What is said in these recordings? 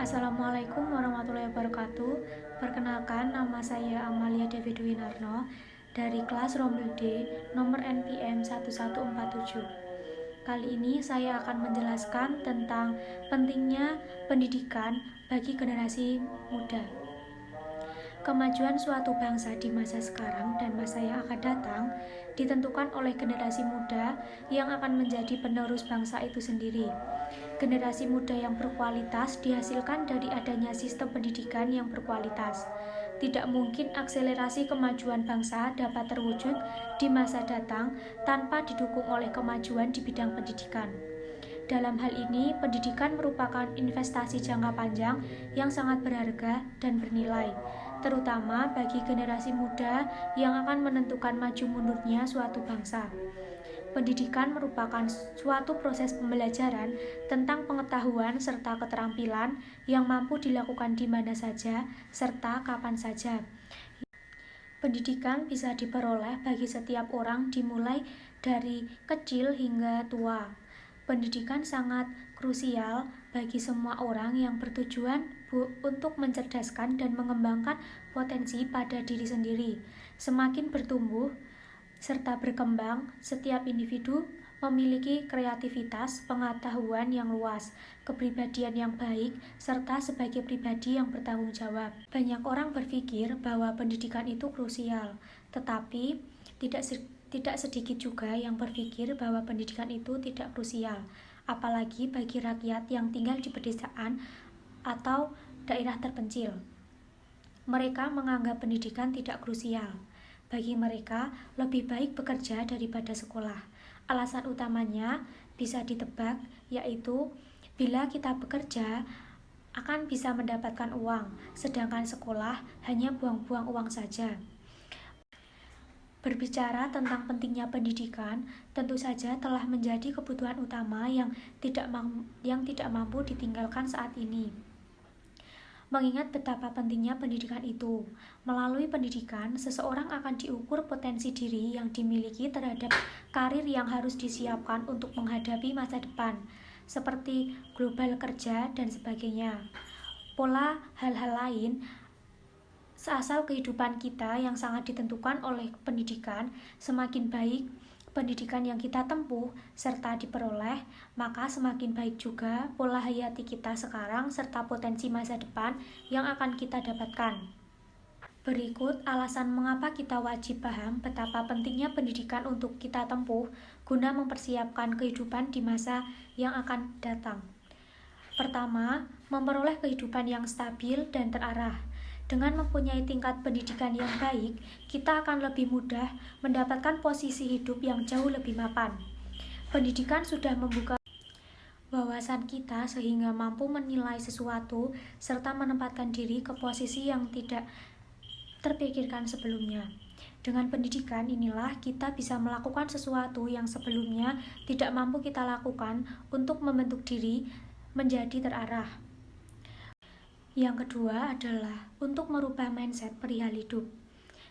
Assalamualaikum warahmatullahi wabarakatuh. Perkenalkan, nama saya Amalia Devi Dwinarno dari kelas Rombel D nomor NPM 1147. Kali ini saya akan menjelaskan tentang pentingnya pendidikan bagi generasi muda. Kemajuan suatu bangsa di masa sekarang dan masa yang akan datang ditentukan oleh generasi muda yang akan menjadi penerus bangsa itu sendiri. Generasi muda yang berkualitas dihasilkan dari adanya sistem pendidikan yang berkualitas. Tidak mungkin akselerasi kemajuan bangsa dapat terwujud di masa datang tanpa didukung oleh kemajuan di bidang pendidikan. Dalam hal ini, pendidikan merupakan investasi jangka panjang yang sangat berharga dan bernilai, terutama bagi generasi muda yang akan menentukan maju mundurnya suatu bangsa. Pendidikan merupakan suatu proses pembelajaran tentang pengetahuan serta keterampilan yang mampu dilakukan di mana saja serta kapan saja. Pendidikan bisa diperoleh bagi setiap orang dimulai dari kecil hingga tua. Pendidikan sangat krusial bagi semua orang yang bertujuan untuk mencerdaskan dan mengembangkan potensi pada diri sendiri. Semakin bertumbuh serta berkembang, setiap individu memiliki kreativitas, pengetahuan yang luas, kepribadian yang baik, serta sebagai pribadi yang bertanggung jawab. Banyak orang berpikir bahwa pendidikan itu krusial, tetapi tidak sedikit juga yang berpikir bahwa pendidikan itu tidak krusial, apalagi bagi rakyat yang tinggal di pedesaan atau daerah terpencil. Mereka menganggap pendidikan tidak krusial. Bagi mereka, lebih baik bekerja daripada sekolah. Alasan utamanya bisa ditebak, yaitu bila kita bekerja akan bisa mendapatkan uang, sedangkan sekolah hanya buang-buang uang saja. Berbicara tentang pentingnya pendidikan, tentu saja telah menjadi kebutuhan utama yang tidak mampu ditinggalkan saat ini. Mengingat betapa pentingnya pendidikan itu, melalui pendidikan, seseorang akan diukur potensi diri yang dimiliki terhadap karir yang harus disiapkan untuk menghadapi masa depan, seperti global kerja dan sebagainya. Pola hal-hal lain seasal kehidupan kita yang sangat ditentukan oleh pendidikan. Semakin baik pendidikan yang kita tempuh serta diperoleh, maka semakin baik juga pola hayati kita sekarang serta potensi masa depan yang akan kita dapatkan. Berikut alasan mengapa kita wajib paham betapa pentingnya pendidikan untuk kita tempuh guna mempersiapkan kehidupan di masa yang akan datang. Pertama, memperoleh kehidupan yang stabil dan terarah. Dengan mempunyai tingkat pendidikan yang baik, kita akan lebih mudah mendapatkan posisi hidup yang jauh lebih mapan. Pendidikan sudah membuka wawasan kita sehingga mampu menilai sesuatu serta menempatkan diri ke posisi yang tidak terpikirkan sebelumnya. Dengan pendidikan inilah kita bisa melakukan sesuatu yang sebelumnya tidak mampu kita lakukan untuk membentuk diri menjadi terarah. Yang kedua adalah untuk merubah mindset perihal hidup.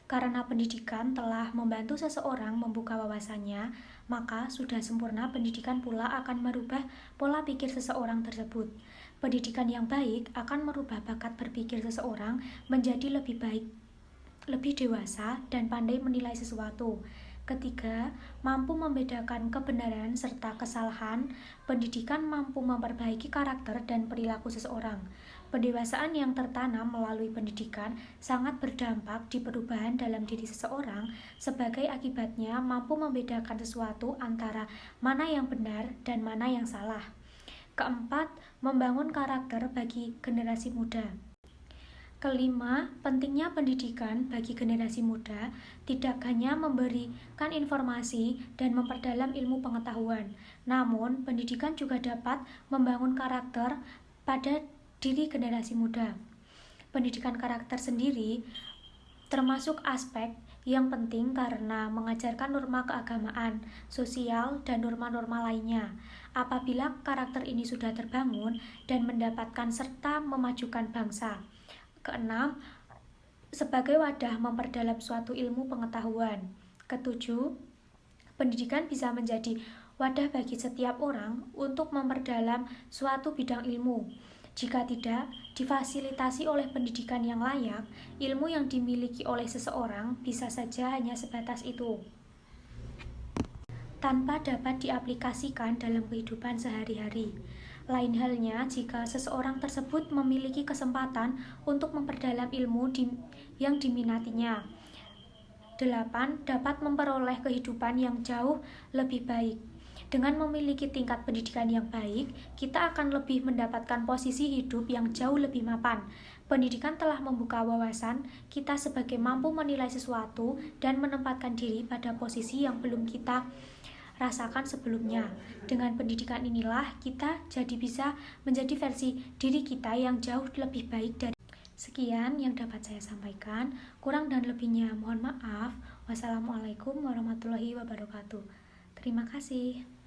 Karena pendidikan telah membantu seseorang membuka wawasannya, maka sudah sempurna pendidikan pula akan merubah pola pikir seseorang tersebut. Pendidikan yang baik akan merubah bakat berpikir seseorang menjadi lebih baik, lebih dewasa, dan pandai menilai sesuatu. Ketiga, mampu membedakan kebenaran serta kesalahan. Pendidikan mampu memperbaiki karakter dan perilaku seseorang. Pendewasaan yang tertanam melalui pendidikan sangat berdampak di perubahan dalam diri seseorang, sebagai akibatnya mampu membedakan sesuatu antara mana yang benar dan mana yang salah. Keempat, membangun karakter bagi generasi muda. Kelima, pentingnya pendidikan bagi generasi muda tidak hanya memberikan informasi dan memperdalam ilmu pengetahuan, namun pendidikan juga dapat membangun karakter pada diri generasi muda. Pendidikan karakter sendiri termasuk aspek yang penting karena mengajarkan norma keagamaan, sosial, dan norma-norma lainnya. Apabila karakter ini sudah terbangun dan mendapatkan serta memajukan bangsa. Keenam, sebagai wadah memperdalam suatu ilmu pengetahuan. Ketujuh, pendidikan bisa menjadi wadah bagi setiap orang untuk memperdalam suatu bidang ilmu. Jika tidak difasilitasi oleh pendidikan yang layak, ilmu yang dimiliki oleh seseorang bisa saja hanya sebatas itu, tanpa dapat diaplikasikan dalam kehidupan sehari-hari. Lain halnya jika seseorang tersebut memiliki kesempatan untuk memperdalam ilmu yang diminatinya. 8. Dapat memperoleh kehidupan yang jauh lebih baik. Dengan memiliki tingkat pendidikan yang baik, kita akan lebih mendapatkan posisi hidup yang jauh lebih mapan. Pendidikan telah membuka wawasan kita sebagai mampu menilai sesuatu dan menempatkan diri pada posisi yang belum kita rasakan sebelumnya. Dengan pendidikan inilah kita jadi bisa menjadi versi diri kita yang jauh lebih baik dari. Sekian yang dapat saya sampaikan, kurang dan lebihnya mohon maaf. Wassalamualaikum warahmatullahi wabarakatuh. Terima kasih.